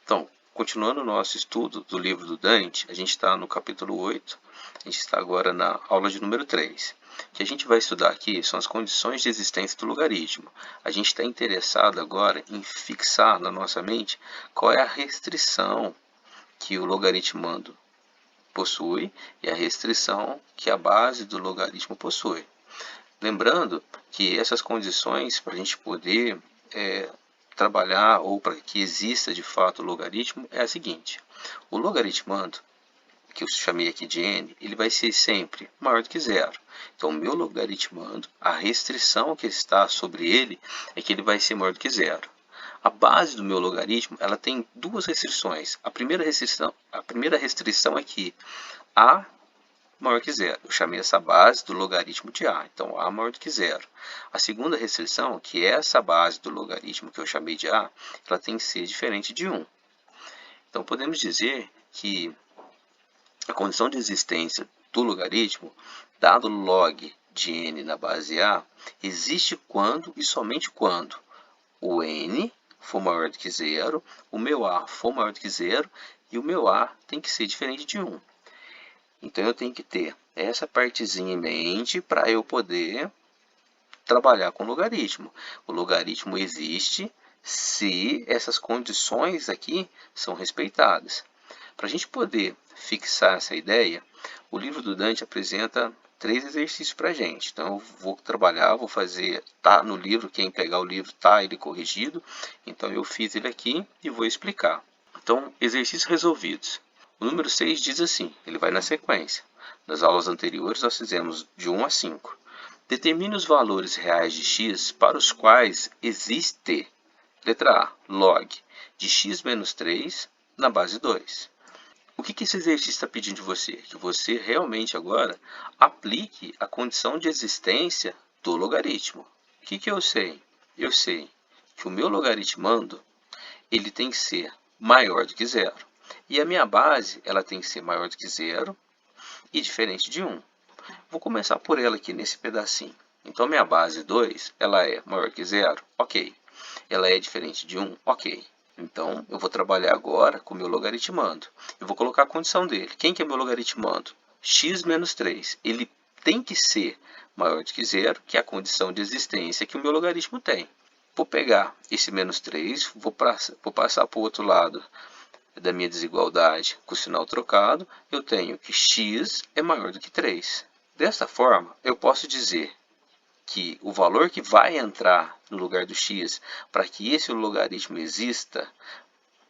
Então, continuando o nosso estudo do livro do Dante, a gente está no capítulo 8, a gente está agora na aula de número 3. O que a gente vai estudar aqui são as condições de existência do logaritmo. A gente está interessado agora em fixar na nossa mente qual é a restrição que o logaritmando possui e a restrição que a base do logaritmo possui. Lembrando que essas condições, para a gente poder trabalhar ou para que exista de fato o logaritmo, é a seguinte: o logaritmando, que eu chamei aqui de n, ele vai ser sempre maior do que zero. Então, o meu logaritmando, a restrição que está sobre ele é que ele vai ser maior do que zero. A base do meu logaritmo, ela tem duas restrições. A primeira restrição é que a maior que zero. Eu chamei essa base do logaritmo de a, então a maior do que zero. A segunda restrição, que é essa base do logaritmo que eu chamei de a, ela tem que ser diferente de 1. Então podemos dizer que a condição de existência do logaritmo, dado log de n na base a, existe quando e somente quando o n for maior do que zero, o meu a for maior do que zero e o meu a tem que ser diferente de 1. Então eu tenho que ter essa partezinha em mente para eu poder trabalhar com logaritmo. O logaritmo existe se essas condições aqui são respeitadas. Para a gente poder fixar essa ideia, o livro do Dante apresenta 3 exercícios para a gente. Então eu vou trabalhar, vou fazer, tá no livro, quem pegar o livro tá ele corrigido. Então eu fiz ele aqui e vou explicar. Então, exercícios resolvidos. O número 6 diz assim, ele vai na sequência. Nas aulas anteriores nós fizemos de 1 a 5. Determine os valores reais de x para os quais existe, letra A, log de x menos 3 na base 2. O que esse exercício está pedindo de você? Que você realmente agora aplique a condição de existência do logaritmo. O que eu sei? Eu sei que o meu logaritmando ele tem que ser maior do que zero. E a minha base, ela tem que ser maior do que zero e diferente de 1. Vou começar por ela aqui nesse pedacinho. Então, minha base 2, ela é maior que zero? Ok. Ela é diferente de 1? Ok. Então, eu vou trabalhar agora com o meu logaritmando. Eu vou colocar a condição dele. Quem que é meu logaritmando? X menos 3. Ele tem que ser maior do que zero, que é a condição de existência que o meu logaritmo tem. Vou pegar esse menos 3, vou passar para o outro lado da minha desigualdade com o sinal trocado, eu tenho que x é maior do que 3. Dessa forma, eu posso dizer que o valor que vai entrar no lugar do x para que esse logaritmo exista,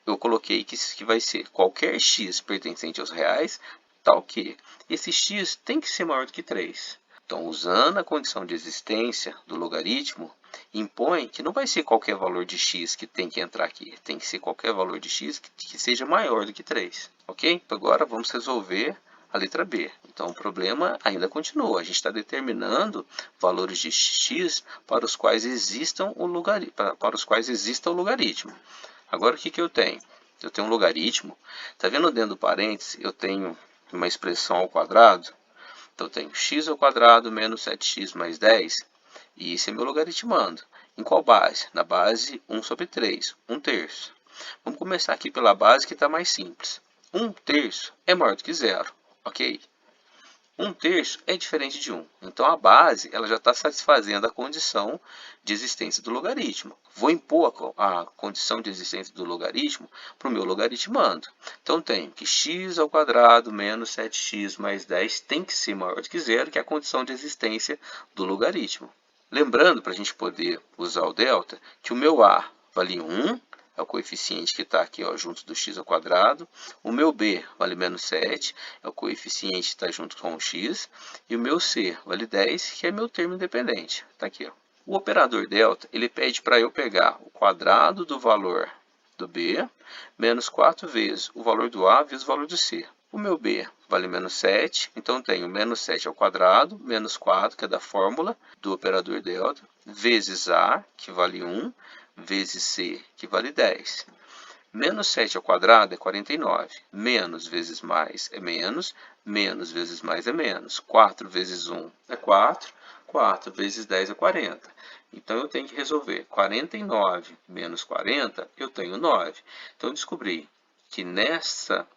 eu coloquei que vai ser qualquer x pertencente aos reais, tal que esse x tem que ser maior do que 3. Então, usando a condição de existência do logaritmo, impõe que não vai ser qualquer valor de x que tem que entrar aqui. Tem que ser qualquer valor de x que seja maior do que 3. Ok? Agora vamos resolver a letra B. Então, o problema ainda continua. A gente está determinando valores de x para os quais exista o logaritmo. Agora, o que eu tenho? Eu tenho um logaritmo. Está vendo dentro do parênteses? Eu tenho uma expressão ao quadrado. Então, eu tenho x ao quadrado menos 7x mais 10. E esse é meu logaritmando. Em qual base? Na base 1 sobre 3, 1 terço. Vamos começar aqui pela base que está mais simples. 1 terço é maior do que zero, ok? 1 terço é diferente de 1. Então, a base ela já está satisfazendo a condição de existência do logaritmo. Vou impor a condição de existência do logaritmo para o meu logaritmando. Então, tenho que x ao quadrado menos 7x mais 10 tem que ser maior do que zero, que é a condição de existência do logaritmo. Lembrando, para a gente poder usar o delta, que o meu a vale 1, é o coeficiente que está aqui ó, junto do x ao quadrado. O meu b vale menos 7, é o coeficiente que está junto com o x. E o meu c vale 10, que é meu termo independente. Está aqui. Ó. O operador delta ele pede para eu pegar o quadrado do valor do b menos 4 vezes o valor do a vezes o valor do c. O meu b vale menos 7, então tenho menos 7 ao quadrado, menos 4, que é da fórmula do operador delta, vezes a, que vale 1, vezes c, que vale 10. Menos 7 ao quadrado é 49. Menos vezes mais é menos vezes mais é menos. 4 vezes 1 é 4. 4 vezes 10 é 40. Então, eu tenho que resolver 49 menos 40, eu tenho 9. Então, eu descobri que nessa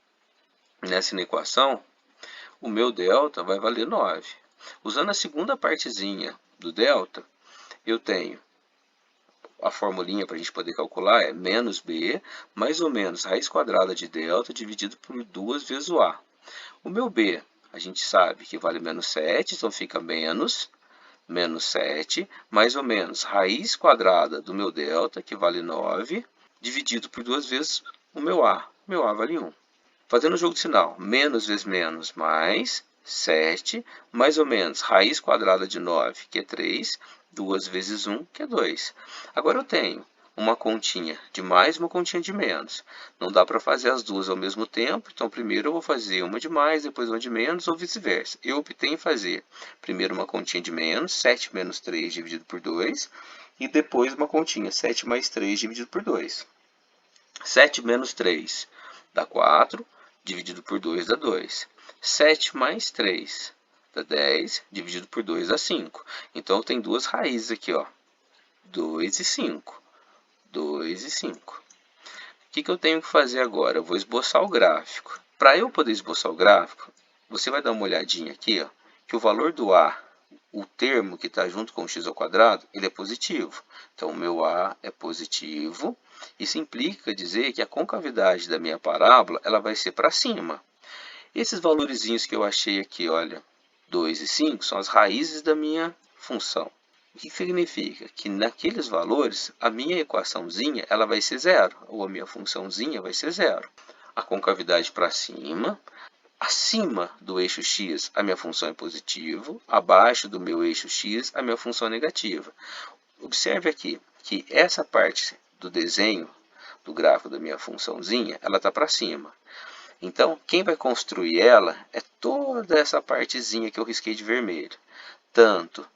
equação, o meu delta vai valer 9. Usando a segunda partezinha do delta, eu tenho a formulinha para a gente poder calcular é menos b, mais ou menos raiz quadrada de delta dividido por 2 vezes o a. O meu b, a gente sabe que vale menos 7, então fica menos 7, mais ou menos raiz quadrada do meu delta, que vale 9, dividido por 2 vezes o meu a. O meu a vale 1. Fazendo o jogo de sinal, menos vezes menos mais 7, mais ou menos raiz quadrada de 9, que é 3, 2 vezes 1, que é 2. Agora eu tenho uma continha de mais e uma continha de menos. Não dá para fazer as duas ao mesmo tempo, então primeiro eu vou fazer uma de mais, depois uma de menos, ou vice-versa. Eu optei em fazer primeiro uma continha de menos, 7 menos 3 dividido por 2, e depois uma continha, 7 mais 3 dividido por 2. 7 menos 3 dá 4, dividido por 2 dá 2. 7 mais 3 dá 10, dividido por 2 dá 5. Então, tem duas raízes aqui, ó, 2 e 5. 2 e 5. O que eu tenho que fazer agora? Eu vou esboçar o gráfico. Para eu poder esboçar o gráfico, você vai dar uma olhadinha aqui, ó, que o valor do A, o termo que está junto com o x ao quadrado, ele é positivo. Então, o meu A é positivo. Isso implica dizer que a concavidade da minha parábola ela vai ser para cima. Esses valorizinhos que eu achei aqui, olha, 2 e 5, são as raízes da minha função. O que significa? Que naqueles valores, a minha equaçãozinha ela vai ser zero, ou a minha funçãozinha vai ser zero. A concavidade para cima, acima do eixo x, a minha função é positiva, abaixo do meu eixo x, a minha função é negativa. Observe aqui que essa parte do desenho do gráfico da minha funçãozinha, ela está para cima. Então, quem vai construir ela é toda essa partezinha que eu risquei de vermelho. Tanto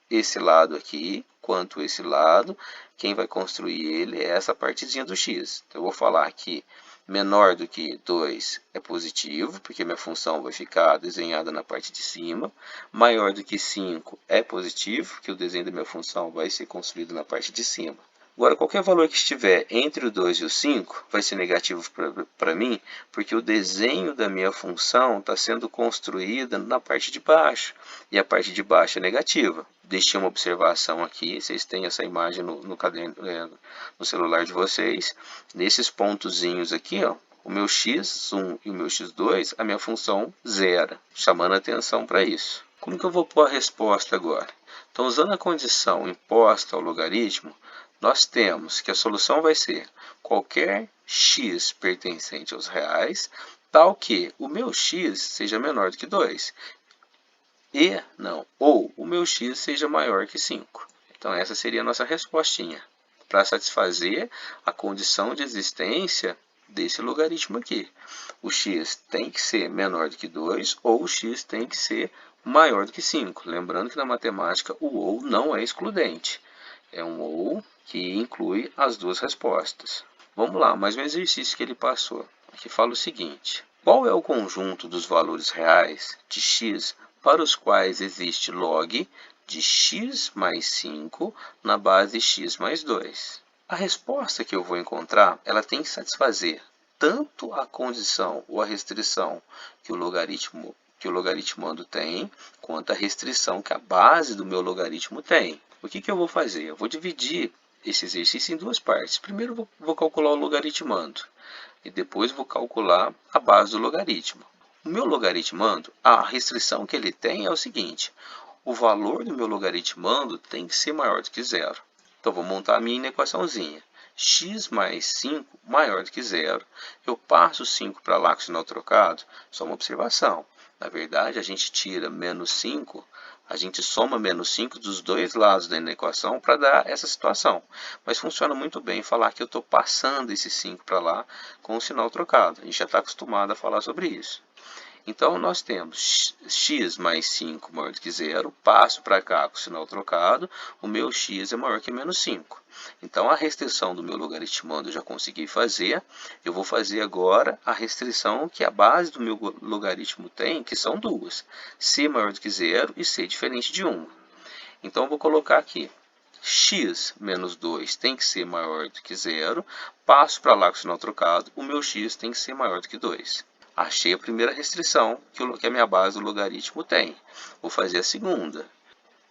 esse lado aqui, quanto esse lado, quem vai construir ele é essa partezinha do x. Então, eu vou falar que menor do que 2 é positivo, porque minha função vai ficar desenhada na parte de cima. Maior do que 5 é positivo, porque o desenho da minha função vai ser construído na parte de cima. Agora, qualquer valor que estiver entre o 2 e o 5 vai ser negativo para mim, porque o desenho da minha função está sendo construída na parte de baixo, e a parte de baixo é negativa. Deixei uma observação aqui, vocês têm essa imagem no caderno, no celular de vocês. Nesses pontozinhos aqui, ó, o meu x1 e o meu x2, a minha função zero, chamando a atenção para isso. Como que eu vou pôr a resposta agora? Então, usando a condição imposta ao logaritmo, nós temos que a solução vai ser qualquer x pertencente aos reais, tal que o meu x seja menor do que 2. Ou o meu x seja maior que 5. Então, essa seria a nossa respostinha, para satisfazer a condição de existência desse logaritmo aqui. O x tem que ser menor do que 2 ou o x tem que ser maior do que 5. Lembrando que na matemática o ou não é excludente. É um ou que inclui as duas respostas. Vamos lá, mais um exercício que ele passou. Aqui fala o seguinte: qual é o conjunto dos valores reais de x para os quais existe log de x mais 5 na base x mais 2? A resposta que eu vou encontrar, ela tem que satisfazer tanto a condição ou a restrição que o logaritmando tem, quanto a restrição que a base do meu logaritmo tem. O que eu vou fazer? Eu vou dividir esse exercício em duas partes. Primeiro eu vou calcular o logaritmando e depois vou calcular a base do logaritmo. O meu logaritmando, a restrição que ele tem é o seguinte: o valor do meu logaritmando tem que ser maior do que zero. Então, vou montar a minha equaçãozinha. X mais 5 maior do que zero. Eu passo 5 para lá com o sinal trocado. Só uma observação. Na verdade, a gente tira menos 5, a gente soma menos 5 dos dois lados da equação para dar essa situação. Mas funciona muito bem falar que eu estou passando esse 5 para lá com o sinal trocado. A gente já está acostumado a falar sobre isso. Então, nós temos x mais 5 maior do que zero, passo para cá com o sinal trocado, o meu x é maior que menos 5. Então, a restrição do meu logaritmando eu já consegui fazer. Eu vou fazer agora a restrição que a base do meu logaritmo tem, que são duas: c maior do que zero e c diferente de 1. Então, eu vou colocar aqui. X menos 2 tem que ser maior do que 0. Passo para lá com o sinal trocado. O meu x tem que ser maior do que 2. Achei a primeira restrição que a minha base do logaritmo tem. Vou fazer a segunda.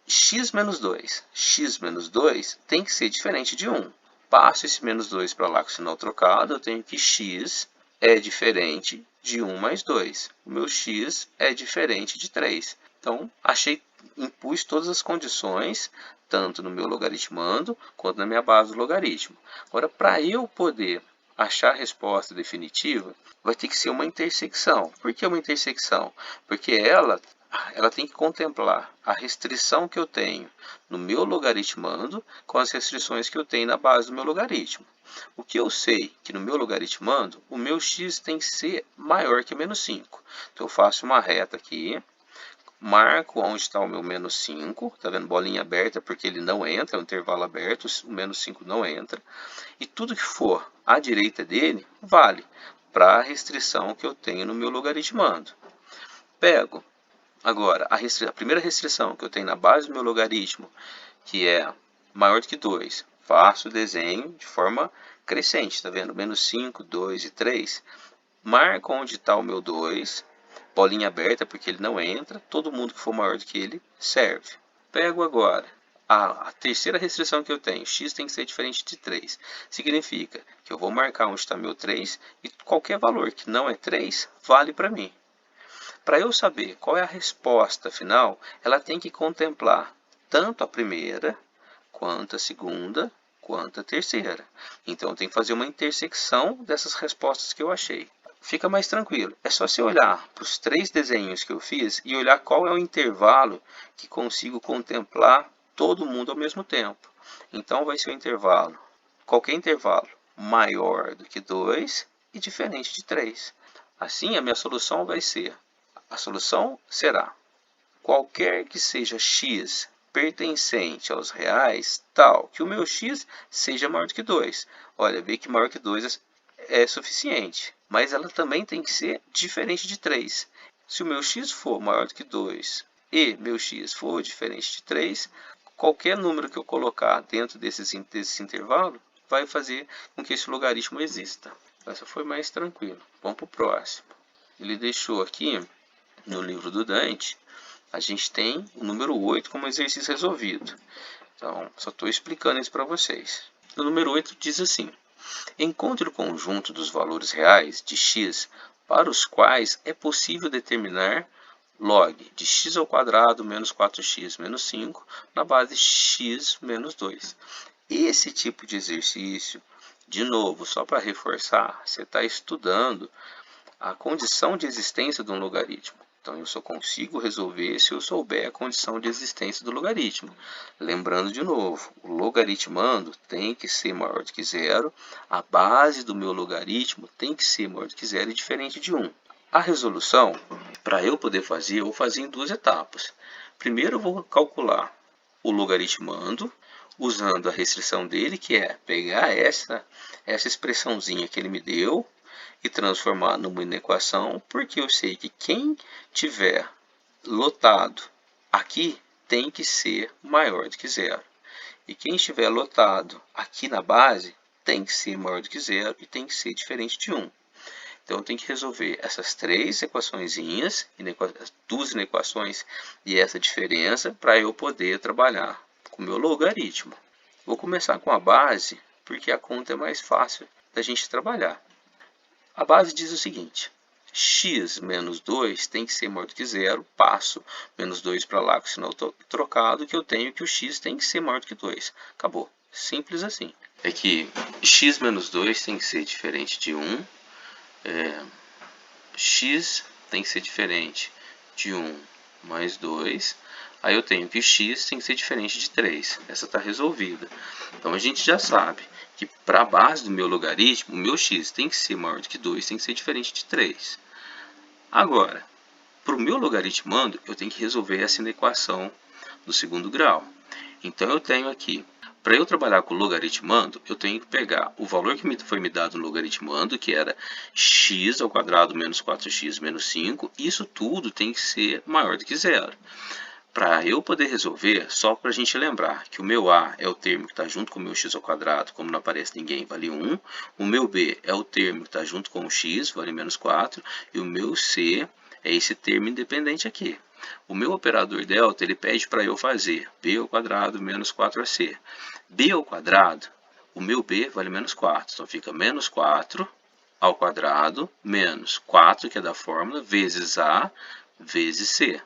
X menos 2. X menos 2 tem que ser diferente de 1. Passo esse menos 2 para lá com o sinal trocado. Eu tenho que x é diferente de 1 mais 2. O meu x é diferente de 3. Então, impus todas as condições, tanto no meu logaritmando, quanto na minha base do logaritmo. Agora, para eu poder achar a resposta definitiva, vai ter que ser uma intersecção. Por que uma intersecção? Porque ela tem que contemplar a restrição que eu tenho no meu logaritmando com as restrições que eu tenho na base do meu logaritmo. O que eu sei que no meu logaritmando, o meu x tem que ser maior que menos 5. Então, eu faço uma reta aqui, marco onde está o meu menos 5, tá vendo? Bolinha aberta, porque ele não entra, é um intervalo aberto, o menos 5 não entra. E tudo que for à direita dele, vale para a restrição que eu tenho no meu logaritmando. Pego agora a primeira restrição que eu tenho na base do meu logaritmo, que é maior do que 2. Faço o desenho de forma crescente, tá vendo? Menos 5, 2 e 3. Marco onde está o meu 2, bolinha aberta porque ele não entra, todo mundo que for maior do que ele serve. Pego agora a terceira restrição que eu tenho, x tem que ser diferente de 3. Significa que eu vou marcar onde está meu 3 e qualquer valor que não é 3 vale para mim. Para eu saber qual é a resposta final, ela tem que contemplar tanto a primeira, quanto a segunda, quanto a terceira. Então, eu tenho que fazer uma intersecção dessas respostas que eu achei. Fica mais tranquilo. É só você olhar para os 3 desenhos que eu fiz e olhar qual é o intervalo que consigo contemplar todo mundo ao mesmo tempo. Então, vai ser o intervalo, qualquer intervalo maior do que 2 e diferente de 3. Assim, a minha solução vai ser, a solução será qualquer que seja x pertencente aos reais, tal que o meu x seja maior do que 2. Olha, vê que maior que 2 é suficiente, mas ela também tem que ser diferente de 3. Se o meu x for maior do que 2 e meu x for diferente de 3, qualquer número que eu colocar dentro desse intervalo vai fazer com que esse logaritmo exista. Essa foi mais tranquilo. Vamos para o próximo. Ele deixou aqui, no livro do Dante, a gente tem o número 8 como exercício resolvido. Então, só estou explicando isso para vocês. O número 8 diz assim: encontre o conjunto dos valores reais de x para os quais é possível determinar log de x ao quadrado menos 4x menos 5 na base x menos 2. Esse tipo de exercício, de novo, só para reforçar, você está estudando a condição de existência de um logaritmo. Então, eu só consigo resolver se eu souber a condição de existência do logaritmo. Lembrando de novo, o logaritmando tem que ser maior do que 0, a base do meu logaritmo tem que ser maior do que 0 e diferente de 1. A resolução, para eu poder fazer, eu vou fazer em 2 etapas. Primeiro, eu vou calcular o logaritmando, usando a restrição dele, que é pegar essa expressãozinha que ele me deu, e transformar numa equação, porque eu sei que quem tiver lotado aqui tem que ser maior do que 0. E quem estiver lotado aqui na base tem que ser maior do que 0 e tem que ser diferente de 1. Então, eu tenho que resolver essas 3 equaçõezinhas, 2 inequações e essa diferença para eu poder trabalhar com o meu logaritmo. Vou começar com a base, porque a conta é mais fácil da gente trabalhar. A base diz o seguinte: x menos 2 tem que ser maior do que 0, passo menos 2 para lá com o sinal trocado, que eu tenho que o x tem que ser maior do que 2. Acabou. Simples assim. É que x menos 2 tem que ser diferente de 1, x tem que ser diferente de 1 mais 2, aí eu tenho que x tem que ser diferente de 3. Essa está resolvida. Então, a gente já sabe que para a base do meu logaritmo, o meu x tem que ser maior do que 2, tem que ser diferente de 3. Agora, para o meu logaritmando, eu tenho que resolver essa equação do segundo grau. Então, eu tenho aqui, para eu trabalhar com logaritmando, eu tenho que pegar o valor que foi me dado no logaritmando, que era x ao quadrado menos 4x menos 5. Isso tudo tem que ser maior do que 0. Para eu poder resolver, só para a gente lembrar que o meu A é o termo que está junto com o meu x ao quadrado, como não aparece ninguém, vale 1. O meu B é o termo que está junto com o x, vale menos 4. E o meu C é esse termo independente aqui. O meu operador delta, ele pede para eu fazer b ao quadrado menos 4ac. B ao quadrado, o meu B vale menos 4, então fica menos 4 ao quadrado menos 4, que é da fórmula, vezes A, vezes C.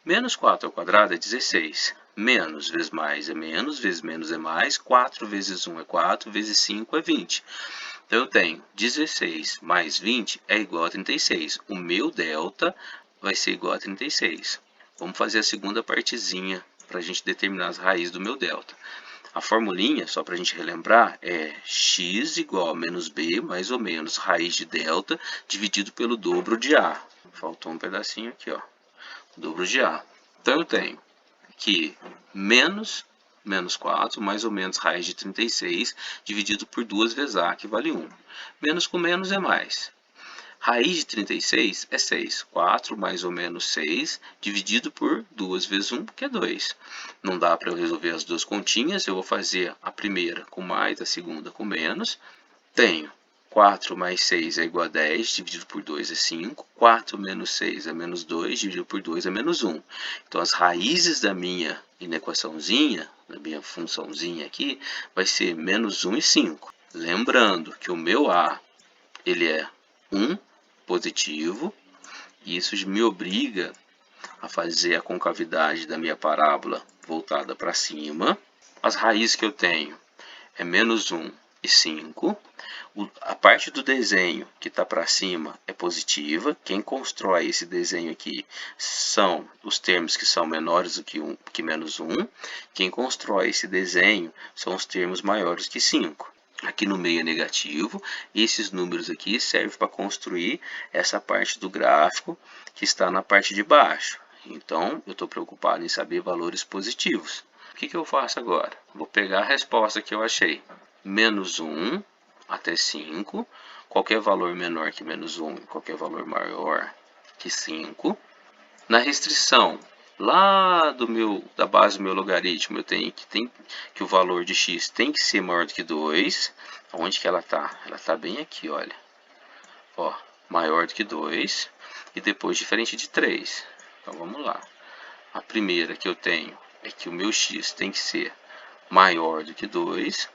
Menos 4 ao quadrado é 16. Menos vezes mais é menos, vezes menos é mais. 4 vezes 1 é 4, vezes 5 é 20. Então eu tenho 16 mais 20 é igual a 36. O meu delta vai ser igual a 36. Vamos fazer a segunda partezinha para a gente determinar as raízes do meu delta. A formulinha, só para a gente relembrar, é x igual a menos b, mais ou menos, raiz de delta, dividido pelo dobro de a. Faltou um pedacinho aqui, ó. Dobro de a. Então eu tenho que menos 4, mais ou menos raiz de 36, dividido por 2 vezes a, que vale 1. Menos com menos é mais. Raiz de 36 é 6. 4 mais ou menos 6, dividido por 2 vezes 1, que é 2. Não dá para eu resolver as duas continhas, eu vou fazer a primeira com mais, a segunda com menos. Tenho 4 mais 6 é igual a 10, dividido por 2 é 5. 4 menos 6 é menos 2, dividido por 2 é menos 1. Então, as raízes da minha inequaçãozinha, da minha funçãozinha aqui, vai ser menos 1 e 5. Lembrando que o meu A, ele é 1 positivo, e isso me obriga a fazer a concavidade da minha parábola voltada para cima. As raízes que eu tenho é menos 1 e 5. A parte do desenho que está para cima é positiva. Quem constrói esse desenho aqui são os termos que são menores do que menos 1. Quem constrói esse desenho são os termos maiores que 5. Aqui no meio é negativo. Esses números aqui servem para construir essa parte do gráfico que está na parte de baixo. Então, eu estou preocupado em saber valores positivos. O que eu faço agora? Vou pegar a resposta que eu achei. Menos 1 até 5. Qualquer valor menor que menos 1, qualquer valor maior que 5. Na restrição, lá da base do meu logaritmo, eu tenho que o valor de x tem que ser maior do que 2. Onde que ela está? Ela está bem aqui, olha. Ó, maior do que 2. E depois diferente de 3. Então, vamos lá. A primeira que eu tenho é que o meu x tem que ser maior do que 2.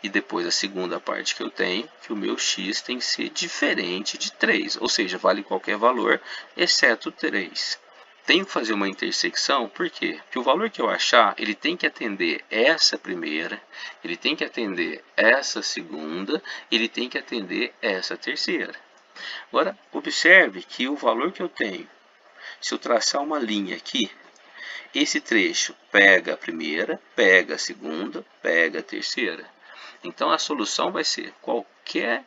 E depois a segunda parte que eu tenho, que o meu x tem que ser diferente de 3. Ou seja, vale qualquer valor, exceto 3. Tenho que fazer uma intersecção, por quê? Porque o valor que eu achar, ele tem que atender essa primeira, ele tem que atender essa segunda, ele tem que atender essa terceira. Agora, observe que o valor que eu tenho, se eu traçar uma linha aqui, esse trecho pega a primeira, pega a segunda, pega a terceira. Então, a solução vai ser qualquer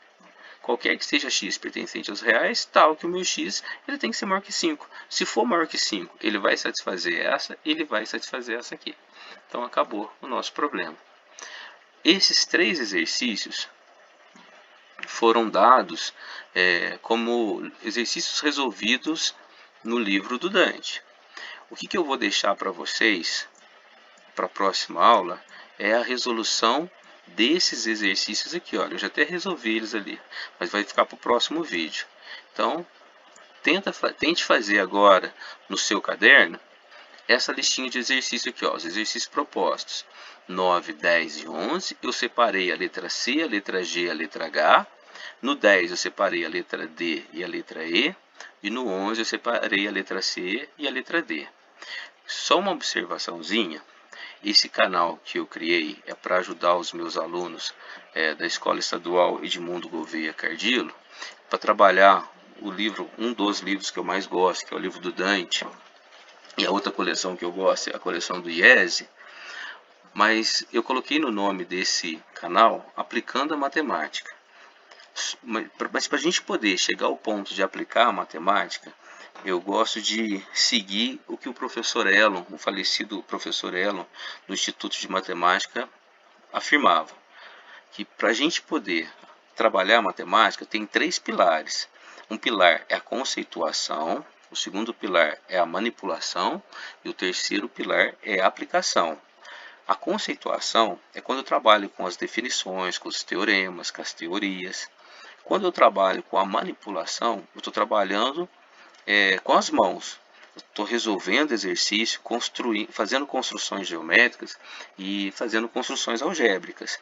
que seja x pertencente aos reais, tal que o meu x ele tem que ser maior que 5. Se for maior que 5, ele vai satisfazer essa, ele vai satisfazer essa aqui. Então, acabou o nosso problema. Esses 3 exercícios foram dados como exercícios resolvidos no livro do Dante. O que eu vou deixar para vocês, para a próxima aula, é a resolução desses exercícios aqui. Olha, eu já até resolvi eles ali, mas vai ficar para o próximo vídeo. Então, tente fazer agora no seu caderno essa listinha de exercícios aqui, ó, os exercícios propostos. 9, 10 e 11, eu separei a letra C, a letra G e a letra H. No 10 eu separei a letra D e a letra E. E no 11 eu separei a letra C e a letra D. Só uma observaçãozinha. Esse canal que eu criei é para ajudar os meus alunos da Escola Estadual Edmundo Gouveia Cardillo para trabalhar o livro, um dos livros que eu mais gosto, que é o livro do Dante, e a outra coleção que eu gosto é a coleção do Iese, mas eu coloquei no nome desse canal aplicando a matemática. Mas para a gente poder chegar ao ponto de aplicar a matemática, eu gosto de seguir o que o professor Elon, o falecido professor Elon, do Instituto de Matemática, afirmava. Que para a gente poder trabalhar a matemática, tem 3 pilares. Um pilar é a conceituação, o segundo pilar é a manipulação e o terceiro pilar é a aplicação. A conceituação é quando eu trabalho com as definições, com os teoremas, com as teorias. Quando eu trabalho com a manipulação, eu estou trabalhando com as mãos. Estou resolvendo exercício, fazendo construções geométricas e fazendo construções algébricas.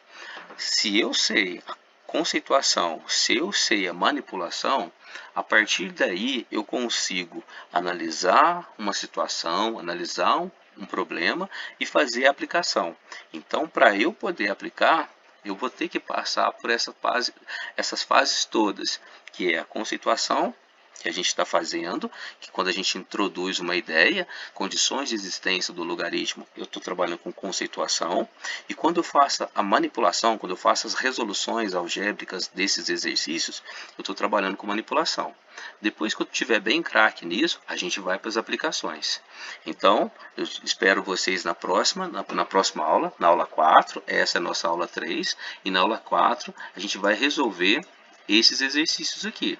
Se eu sei a conceituação, se eu sei a manipulação, a partir daí eu consigo analisar uma situação, analisar um problema e fazer a aplicação. Então, para eu poder aplicar, eu vou ter que passar por essas fases todas, que é a conceituação, que a gente está fazendo, que quando a gente introduz uma ideia, condições de existência do logaritmo, eu estou trabalhando com conceituação, e quando eu faço a manipulação, quando eu faço as resoluções algébricas desses exercícios, eu estou trabalhando com manipulação. Depois que eu estiver bem craque nisso, a gente vai para as aplicações. Então, eu espero vocês na próxima aula, na aula 4, essa é a nossa aula 3, e na aula 4 a gente vai resolver esses exercícios aqui.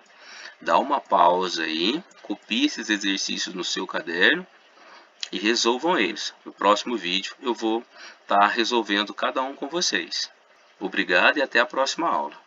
Dá uma pausa aí, copie esses exercícios no seu caderno e resolvam eles. No próximo vídeo eu vou estar resolvendo cada um com vocês. Obrigado e até a próxima aula.